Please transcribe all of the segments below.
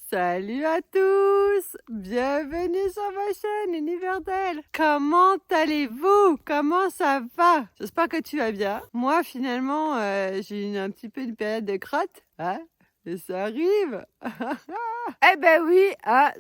Salut à tous! Bienvenue sur ma chaîne Univers d'elle. Comment allez-vous? Comment ça va? J'espère que tu vas bien. Moi, finalement, j'ai eu un petit peu une période de crotte. Hein? Et ça arrive! Eh ben oui,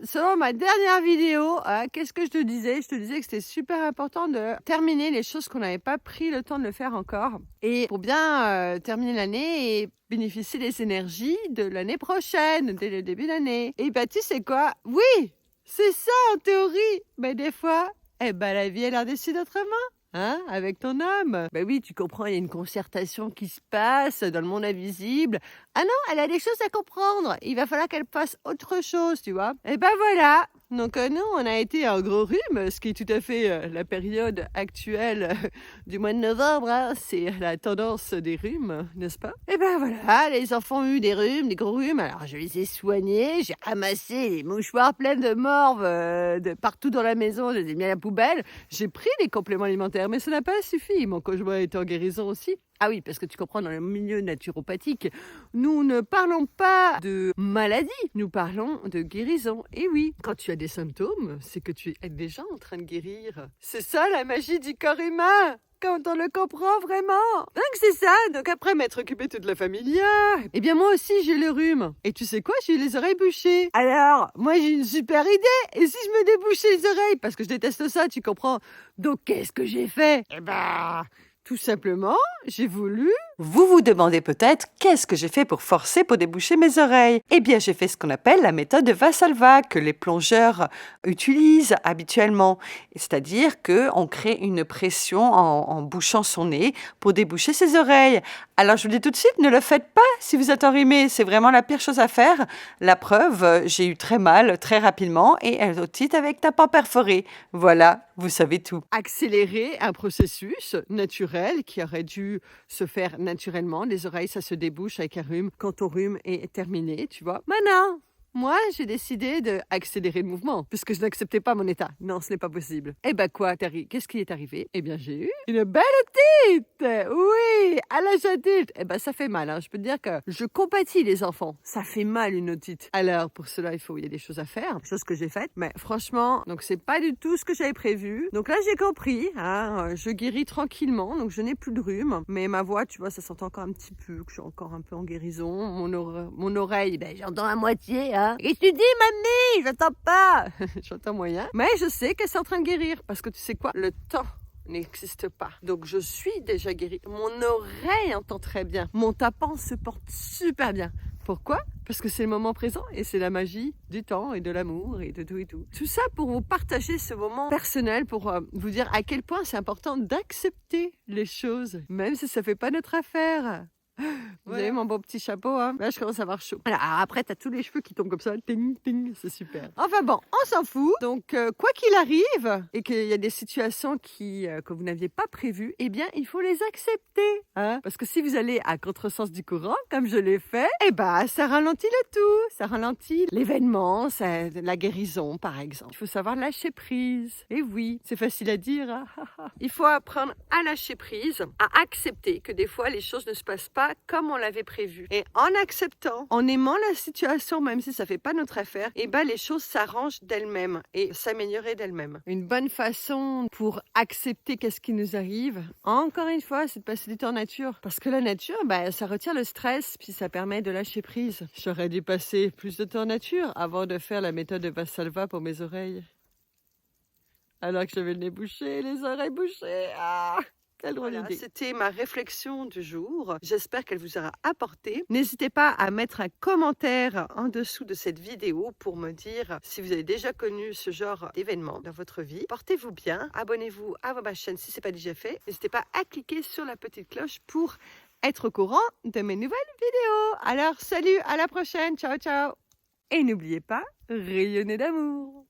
selon ma dernière vidéo, qu'est-ce que je te disais? Je te disais que c'était super important de terminer les choses qu'on n'avait pas pris le temps de le faire encore. Et pour bien terminer l'année et bénéficier des énergies de l'année prochaine, dès le début d'année. Et ben tu sais quoi? Oui, c'est ça en théorie. Mais des fois, la vie elle a décidé autrement. Hein, avec ton âme. Ben oui, tu comprends, il y a une concertation qui se passe dans le monde invisible. Ah non, elle a des choses à comprendre. Il va falloir qu'elle fasse autre chose, tu vois. Et ben voilà. Donc nous, on a été un gros rhume, ce qui est tout à fait la période actuelle du mois de novembre. Hein. C'est la tendance des rhumes, n'est-ce pas? Et ben voilà, les enfants ont eu des rhumes, des gros rhumes. Alors je les ai soignés, j'ai ramassé les mouchoirs pleins de morve de partout dans la maison, je les ai mis à la poubelle. J'ai pris des compléments alimentaires, mais ça n'a pas suffi. Mon conjoint est en guérison aussi. Ah oui, parce que tu comprends, dans le milieu naturopathique, nous ne parlons pas de maladie, nous parlons de guérison. Et oui, quand tu as des symptômes, c'est que tu es déjà en train de guérir. C'est ça la magie du corps humain, quand on le comprend vraiment. Donc c'est ça, donc après m'être occupé toute la famille, eh bien moi aussi j'ai le rhume. Et tu sais quoi, j'ai eu les oreilles bouchées. Alors, moi j'ai une super idée. Et si je me débouchais les oreilles, parce que je déteste ça, tu comprends. Donc qu'est-ce que j'ai fait? Tout simplement, j'ai voulu... Vous vous demandez peut-être qu'est-ce que j'ai fait pour forcer pour déboucher mes oreilles? Eh bien, j'ai fait ce qu'on appelle la méthode de Valsalva que les plongeurs utilisent habituellement. C'est-à-dire qu'on crée une pression en bouchant son nez pour déboucher ses oreilles. Alors, je vous dis tout de suite, ne le faites pas si vous êtes enrhumé. C'est vraiment la pire chose à faire. La preuve, j'ai eu très mal, très rapidement, et un otite avec tapant perforé. Voilà, vous savez tout. Accélérer un processus naturel qui aurait dû se faire naturellement. Les oreilles, ça se débouche avec un rhume quand ton rhume est terminé, tu vois. Maintenant, moi, j'ai décidé d'accélérer le mouvement puisque je n'acceptais pas mon état. Non, ce n'est pas possible. Eh ben quoi, Terry, qu'est-ce qui est arrivé? Eh bien, j'ai eu une belle otite. Oui, à l'âge adulte. Eh ben, ça fait mal. Hein. Je peux te dire que je compatis les enfants. Ça fait mal une otite. Alors, pour cela, il y a des choses à faire, choses que j'ai faites. Mais franchement, donc c'est pas du tout ce que j'avais prévu. Donc là, j'ai compris. Hein, je guéris tranquillement, donc je n'ai plus de rhume. Mais ma voix, tu vois, ça s'entend encore un petit peu, que je suis encore un peu en guérison. Mon oreille, j'entends à moitié. Hein. Qu'est-ce que tu dis, mamie? J'entends pas. J'entends moyen. Mais je sais qu'elle est en train de guérir. Parce que tu sais quoi? Le temps n'existe pas. Donc je suis déjà guérie. Mon oreille entend très bien. Mon tapant se porte super bien. Pourquoi? Parce que c'est le moment présent et c'est la magie du temps et de l'amour et de tout et tout. Tout ça pour vous partager ce moment personnel, pour vous dire à quel point c'est important d'accepter les choses, même si ça fait pas notre affaire. Vous avez mon beau petit chapeau, hein? Là, je commence à avoir chaud. Voilà, après, t'as tous les cheveux qui tombent comme ça. Ting, ting, c'est super. Enfin bon, on s'en fout. Donc, quoi qu'il arrive, et qu'il y a des situations que vous n'aviez pas prévues, eh bien, il faut les accepter. Hein? Parce que si vous allez à contresens du courant, comme je l'ai fait, ça ralentit le tout. Ça ralentit l'événement, la guérison, par exemple. Il faut savoir lâcher prise. Et oui, c'est facile à dire. Hein? Il faut apprendre à lâcher prise, à accepter que des fois, les choses ne se passent pas comme on l'avait prévu. Et en acceptant, en aimant la situation, même si ça fait pas notre affaire, les choses s'arrangent d'elles-mêmes et s'améliorer d'elles-mêmes. Une bonne façon pour accepter qu'est-ce qui nous arrive, encore une fois, c'est de passer du temps en nature. Parce que la nature, ça retire le stress, puis ça permet de lâcher prise. J'aurais dû passer plus de temps en nature avant de faire la méthode de Valsalva pour mes oreilles. Alors que j'avais le nez bouché, les oreilles bouchées. Voilà, c'était ma réflexion du jour. J'espère qu'elle vous aura apporté. N'hésitez pas à mettre un commentaire en dessous de cette vidéo pour me dire si vous avez déjà connu ce genre d'événement dans votre vie. Portez-vous bien. Abonnez-vous à ma chaîne si ce n'est pas déjà fait. N'hésitez pas à cliquer sur la petite cloche pour être au courant de mes nouvelles vidéos. Alors, salut, à la prochaine. Ciao, ciao. Et n'oubliez pas, rayonnez d'amour.